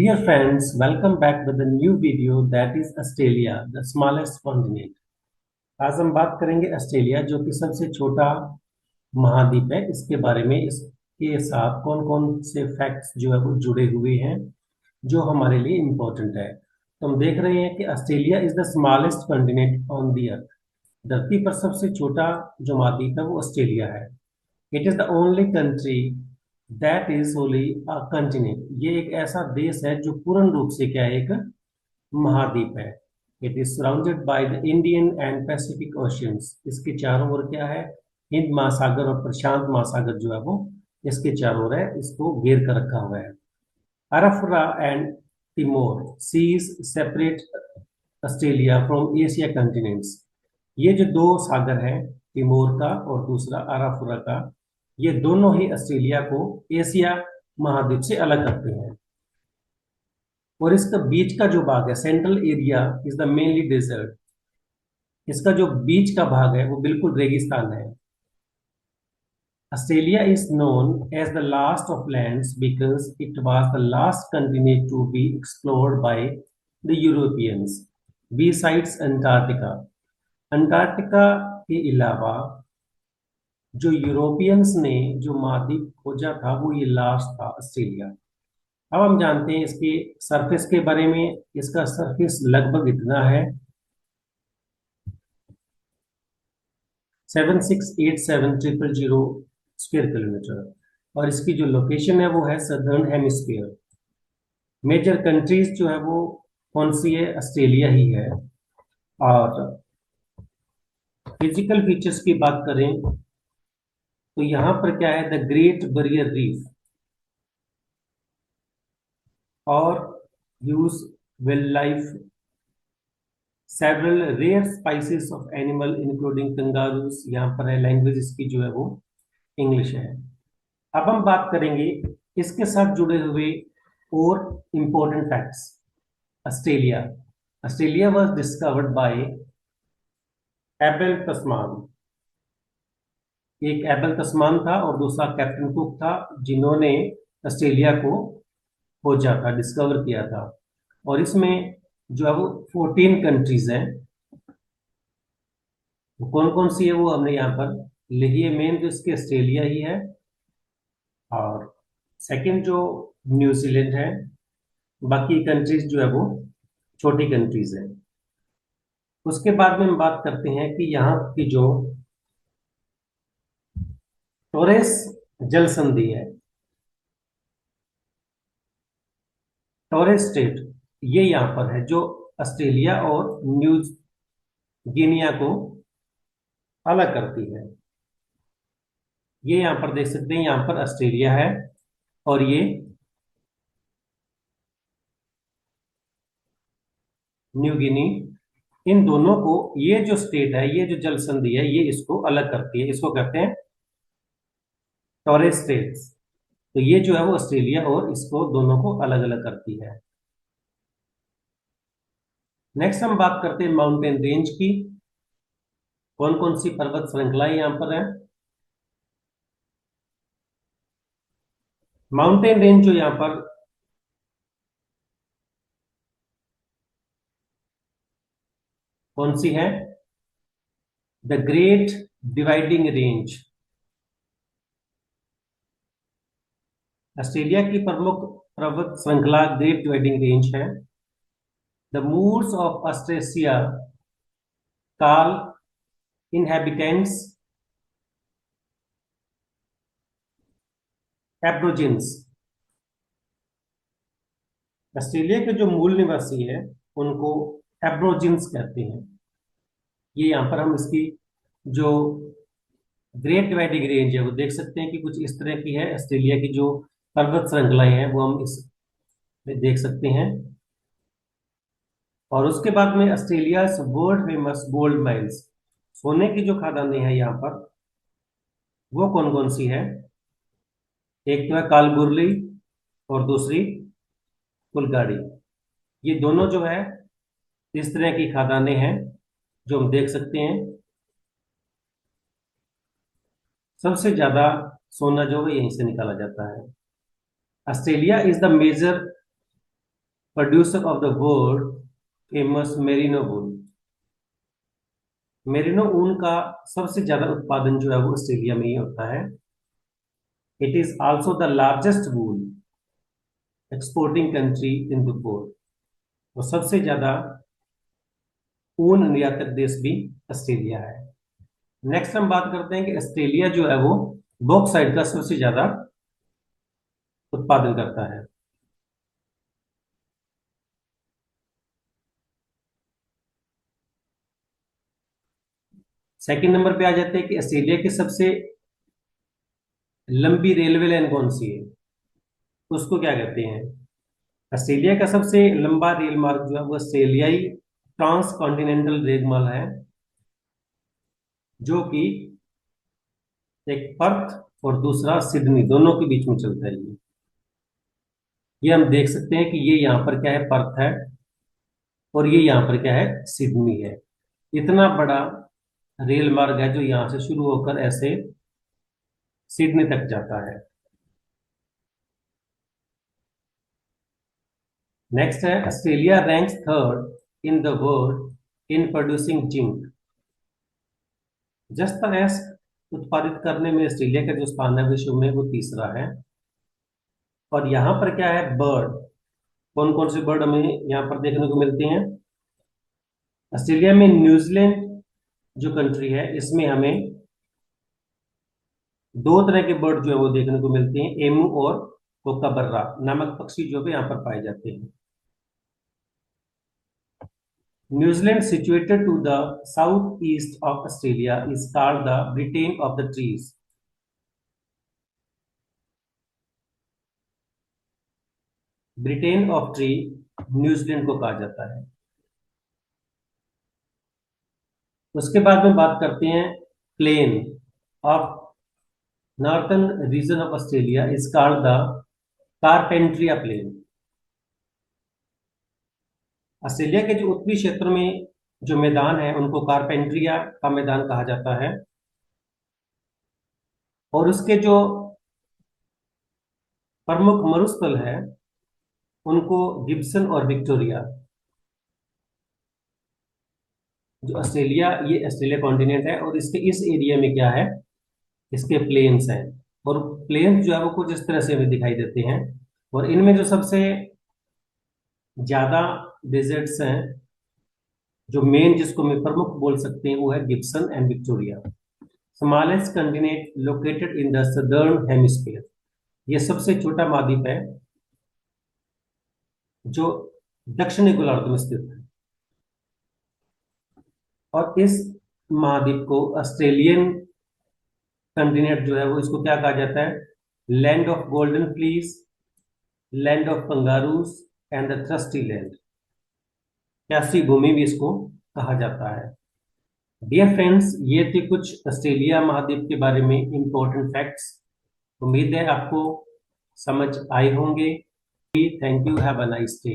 Dear friends, welcome back with a new video that is Australia, the smallest continent. आज हम बात करेंगे Australia जो कि सबसे छोटा महाद्वीप है इसके बारे में। इसके साथ कौन कौन से फैक्ट्स जो है वो जुड़े हुए हैं जो हमारे लिए इम्पोर्टेंट है। तो हम देख रहे हैं कि Australia is the smallest continent on the earth. धरती पर सबसे छोटा जो महाद्वीप है वो ऑस्ट्रेलिया है। It is the only country that is only a continent. ये एक ऐसा देश है जो पूर्ण रूप से क्या है, एक महाद्वीप है। It is surrounded by the Indian and Pacific oceans. इसके चारों ओर क्या है, हिंद महासागर और प्रशांत महासागर जो है वो इसके चारों ओर है, इसको घेर कर रखा हुआ है। Arafura and Timor seas separate Australia from Asia continents. ये जो दो सागर हैं, तिमोर का और दूसरा अराफुरा का, ये दोनों ही ऑस्ट्रेलिया को एशिया महाद्वीप से अलग करते हैं। और इसका बीच का जो भाग है, central area is the mainly desert. इसका जो बीच का भाग है वो बिल्कुल रेगिस्तान है। Australia is known as the last of lands because it was the last continent to be explored by the Europeans besides Antarctica. Antarctica के अलावा जो यूरोपियंस ने जो महाद्वीप खोजा था वो ये लास्ट था, ऑस्ट्रेलिया। अब हम जानते हैं इसके सरफेस के बारे में। इसका सरफेस लगभग इतना है 7687,000 स्क्वायर किलोमीटर। और इसकी जो लोकेशन है वो है सदर्न हेमिस्फीयर। मेजर कंट्रीज जो है वो कौन सी है, ऑस्ट्रेलिया ही है। और फिजिकल फीचर्स की बात करें तो यहाँ पर क्या है, द ग्रेट बैरियर रीफ और use wild life several rare species of animal including kangaroos. यहाँ पर है, लैंग्वेज इसकी जो है वो इंग्लिश है। अब हम बात करेंगे इसके साथ जुड़े हुए और important facts. Australia Australia was discovered by Abel Tasman. एक एबेल तस्मान था और दूसरा कैप्टन कुक था, जिन्होंने ऑस्ट्रेलिया को खोजा था, डिस्कवर किया था। और इसमें जो है वो 14 कंट्रीज हैं। तो कौन कौन सी है वो हमने यहाँ पर लिखी है। मेन तो इसके ऑस्ट्रेलिया ही है, और सेकंड जो न्यूजीलैंड है। बाकी कंट्रीज जो है वो छोटी कंट्रीज है। उसके बाद में हम बात करते हैं कि यहाँ की जो टोरेस जल संधि है, टोरेस स्ट्रेट, ये यहाँ पर है जो ऑस्ट्रेलिया और न्यू गिनिया को अलग करती है। ये यहाँ पर देख सकते हैं, यहाँ पर ऑस्ट्रेलिया है और ये न्यू गिनी। इन दोनों को, ये जो स्टेट है, ये जो जल संधि है, ये इसको अलग करती है। इसको कहते हैं टोरेस स्टेट्स। तो ये जो है वो ऑस्ट्रेलिया और इसको दोनों को अलग अलग करती है। नेक्स्ट हम बात करते हैं माउंटेन रेंज की। कौन कौन सी पर्वत श्रृंखलाएं यहाँ पर है। माउंटेन रेंज जो यहाँ पर कौन सी है, the great dividing range. Australia की प्रमुख पर्वत श्रृंखला ग्रेट डिवाइडिंग रेंज है। The moors of Australia call inhabitants aborigines. Australia के जो मूल निवासी है उनको एब्रोजिन्स कहते हैं। ये यहाँ पर हम इसकी जो ग्रेट डिवाइडिंग रेंज है वो देख सकते हैं कि कुछ इस तरह की है। ऑस्ट्रेलिया की जो पर्वत श्रृंखलाएं हैं वो हम इस में देख सकते हैं। और उसके बाद में Australia world famous gold mines, सोने की जो खदानें हैं यहाँ पर, वो कौन कौन सी है। एक तो है कालगुरली और दूसरी कुलगाड़ी। ये दोनों जो है इस तरह की खदानें हैं जो हम देख सकते हैं। सबसे ज्यादा सोना जो है यहीं से निकाला जाता है। Australia is the major producer of the world famous merino wool. Merino ऊन का सबसे ज्यादा उत्पादन जो है वो ऑस्ट्रेलिया में ही होता है। It is also the largest wool exporting country in the world. और सबसे ज्यादा ऊन निर्यातक देश भी ऑस्ट्रेलिया है। नेक्स्ट हम बात करते हैं कि ऑस्ट्रेलिया जो है वो बॉक्साइट का सबसे ज्यादा उत्पादन करता है। सेकंड नंबर पे आ जाते हैं कि ऑस्ट्रेलिया की सबसे लंबी रेलवे लाइन कौन सी है, उसको क्या कहते हैं। ऑस्ट्रेलिया का सबसे लंबा रेल मार्ग जो है वो ऑस्ट्रेलियाई ट्रांस कॉन्टिनेंटल रेल मार्ग है, जो कि एक पर्थ और दूसरा सिडनी दोनों के बीच में चलता है। ये हम देख सकते हैं कि ये यहाँ पर क्या है, पर्थ है, और ये यहाँ पर क्या है, सिडनी है। इतना बड़ा रेल मार्ग है जो यहाँ से शुरू होकर ऐसे सिडनी तक जाता है। नेक्स्ट है Australia ranks third in the world in producing zinc. जस्ता एस्क उत्पादित करने में ऑस्ट्रेलिया का जो स्थान है विश्व में वो तीसरा है। और यहाँ पर क्या है, बर्ड, कौन कौन से बर्ड हमें यहाँ पर देखने को मिलते हैं। ऑस्ट्रेलिया में न्यूजीलैंड जो कंट्री है इसमें हमें दो तरह के बर्ड जो है वो देखने को मिलते हैं, एमू और कोकाबर्रा नामक पक्षी जो भी यहाँ पर पाए जाते हैं। New Zealand situated to the southeast of Australia is called the Britain of the trees। Britain of tree New Zealand को कहा जाता है। उसके बाद में बात करते हैं plain of northern region of Australia is called the Carpentaria plain. Australia के जो उत्तरी क्षेत्र में जो मैदान है उनको कारपेंट्रिया का मैदान कहा जाता है। और उसके जो प्रमुख मरुस्थल है उनको गिब्सन और विक्टोरिया। जो ऑस्ट्रेलिया, ये ऑस्ट्रेलिया कॉन्टिनेंट है और इसके इस एरिया में क्या है, इसके प्लेन्स हैं। और प्लेन्स जो है वो कुछ इस तरह से हमें दिखाई देते हैं। और इनमें जो सबसे ज्यादा डिजर्ट्स हैं, जो मेन जिसको मैं प्रमुख बोल सकते हैं, वो है Gibson and Victoria. Smallest continent located in the southern hemisphere. ये सबसे छोटा महाद्वीप है जो दक्षिणी गोलार्ध में स्थित है। और इस महाद्वीप को ऑस्ट्रेलियन कंटिनेंट जो है वो इसको क्या कहा जाता है, land of golden fleece, land of kangaroos and the thirsty land, प्यासी भूमि भी इसको कहा जाता है। डियर फ्रेंड्स, ये थे कुछ ऑस्ट्रेलिया महाद्वीप के बारे में इंपॉर्टेंट फैक्ट्स। उम्मीद है आपको समझ आए होंगे। Thank you, have a nice day.